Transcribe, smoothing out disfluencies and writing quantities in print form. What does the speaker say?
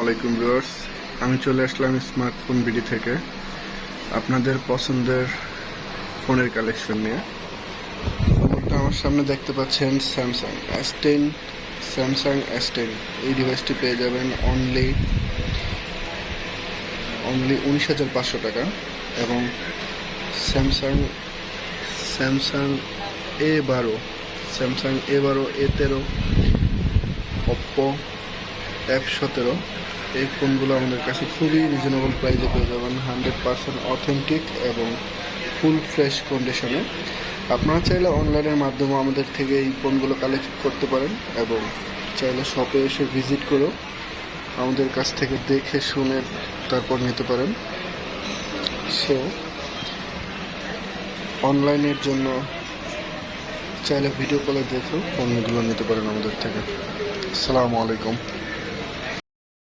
আলাইকুম ভিউয়ার্স, আমি চলে আসলাম স্মার্টফোন বিডি থেকে আপনাদের পছন্দের ফোনের কালেকশন নিয়ে। ফোনটা আমার সামনে দেখতে পাচ্ছেন স্যামসাং S10। এই ডিভাইসটি পেয়ে যাবেন অনলি 19,500 টাকা। এবং Samsung A12, A13, Oppo F17, এই ফোনগুলো আমাদের কাছে খুবই রিজনেবল প্রাইসে পেয়ে যাবেন, 100% অথেন্টিক এবং ফুল ফ্রেশ কন্ডিশনে। আপনারা চাইলে অনলাইনের মাধ্যমে আমাদের থেকে এই ফোনগুলো কালেক্ট করতে পারেন এবং চাইলে শপে এসে ভিজিট করেও আমাদের কাছ থেকে দেখে শুনে তারপর নিতে পারেন। সো অনলাইনের জন্য চাইলে ভিডিও কলে দেখেও ফোনগুলো নিতে পারেন আমাদের থেকে। আসসালামু আলাইকুম।